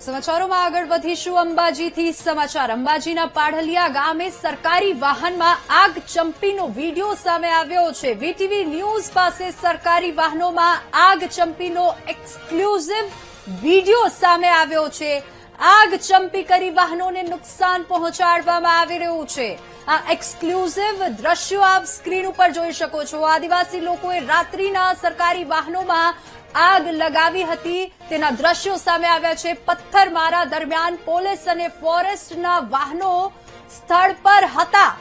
સમાચારોમાં આગળ વધીશું અંબાજીથી સમાચાર અંબાજીના પાઢલિયા ગામે સરકારી વાહનમાં આગ ચંપીનો વિડીયો સામે આવ્યો છે। વીટીવી ન્યૂઝ પાસે સરકારી વાહનોમાં આગ ચંપીનો એક્સક્લુઝિવ વિડીયો સામે આવ્યો છે। આગ ચંપી કરી વાહનોને નુકસાન પહોંચાડવામાં આવી રહ્યું છે। આ એક્સક્લુઝિવ દ્રશ્યો આપ સ્ક્રીન ઉપર જોઈ શકો છો। આદિવાસી લોકોએ રાત્રિના સરકારી વાહનોમાં આગ લગાવી હતી તેના દ્રશ્યો સામે આવ્યા છે। પથ્થરમારા દરમિયાન પોલીસ અને ફોરેસ્ટના વાહનો સ્થળ પર હતા।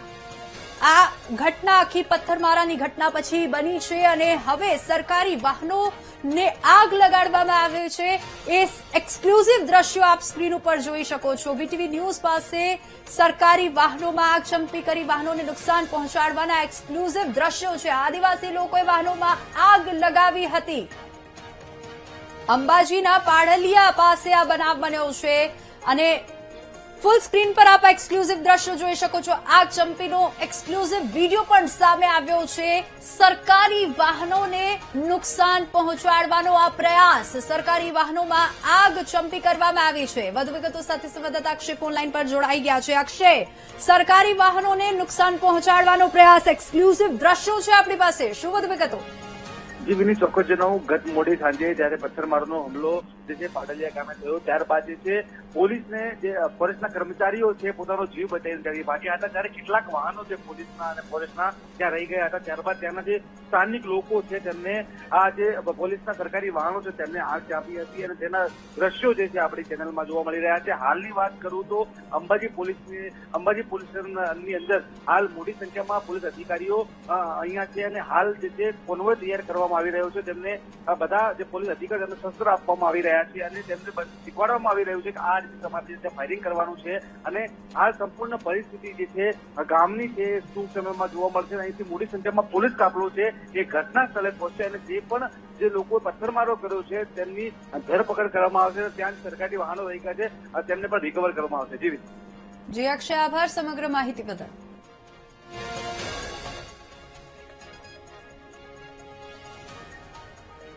આ ઘટના આખી પથ્થરમારાની ઘટના પછી બની છે અને હવે સરકારી વાહનોને આગ લગાડવામાં આવી છે। એ એક્સક્લુઝિવ દ્રશ્યો આપ સ્ક્રીન ઉપર જોઈ શકો છો। વીટીવી ન્યૂઝ પાસે સરકારી વાહનોમાં આગ ચંપી કરી વાહનોને નુકસાન પહોંચાડવાના એક્સક્લુઝિવ દ્રશ્યો છે। આદિવાસી લોકોએ વાહનોમાં આગ લગાવી હતી। અંબાજીના પાઢલિયા પાસે આ બનાવ બન્યો છે અને ફૂલ સ્ક્રીન પર આપ એક્સક્લુઝિવ દ્રશ્યો જોઈ શકો છો। આગ ચંપીનો એક્સક્લુઝિવ વિડીયો પણ સામે આવ્યો છે। સરકારી વાહનોને નુકસાન પહોંચાડવાનો આ પ્રયાસ, સરકારી વાહનોમાં આગ ચંપી કરવામાં આવી છે। વધુ વિગતો સાથે સંવાદદાતા અક્ષય ફોનલાઈન પર જોડાઈ ગયા છે। અક્ષય, સરકારી વાહનોને નુકસાન પહોંચાડવાનો પ્રયાસ, એક્સક્લુઝિવ દ્રશ્યો છે આપણી પાસે, શું વધુ વિગતો? જી વિની ચોક્કસ જણાવું, ગત મોડી સાંજે જયારે પથ્થરમારાનો હુમલો જે છે પાઢલિયા ગામે થયો ત્યારબાદ જે છે પોલીસને જે ફોરેસ્ટના કર્મચારીઓ છે પોતાનો જીવ બચાવી ભાગ્યા હતા ત્યારે કેટલાક વાહનો છે પોલીસના અને ફોરેસ્ટના ત્યાં રહી ગયા હતા। ત્યારબાદ ત્યાંના જે સ્થાનિક લોકો છે તેમને આ જે પોલીસના સરકારી વાહનો છે તેમને આગ ચાંપી હતી અને તેના દ્રશ્યો જે છે આપણી ચેનલમાં જોવા મળી રહ્યા છે। હાલની વાત કરું તો અંબાજી પોલીસની અંદર હાલ મોટી સંખ્યામાં પોલીસ અધિકારીઓ અહીંયા છે અને હાલ જે છે કોન્વોય તૈયાર કરવામાં આવી રહ્યો છે। તેમને બધા જે પોલીસ અધિકારીઓ તેમને શસ્ત્ર આપવામાં આવી રહ્યા છે અને તેમને શીખવાડવામાં આવી રહ્યું છે કે આ રીતે તમારે જે ફાયરિંગ કરવાનું છે અને હાલ સંપૂર્ણ પરિસ્થિતિ જે છે ગામની છે ટૂંક સમયમાં જોવા મળશે। અહીંથી મોટી સંખ્યામાં પોલીસ કાફલો છે એ ઘટના સ્થળે પહોંચશે અને જે પણ જે લોકોએ પથ્થરમારો કર્યો છે તેમની ધરપકડ કરવામાં આવશે। ત્યાં સરકારી વાહનો રહી ગયા છે તેમને પણ રિકવર કરવામાં આવશે। જી અક્ષય, આભાર સમગ્ર માહિતી બદલ।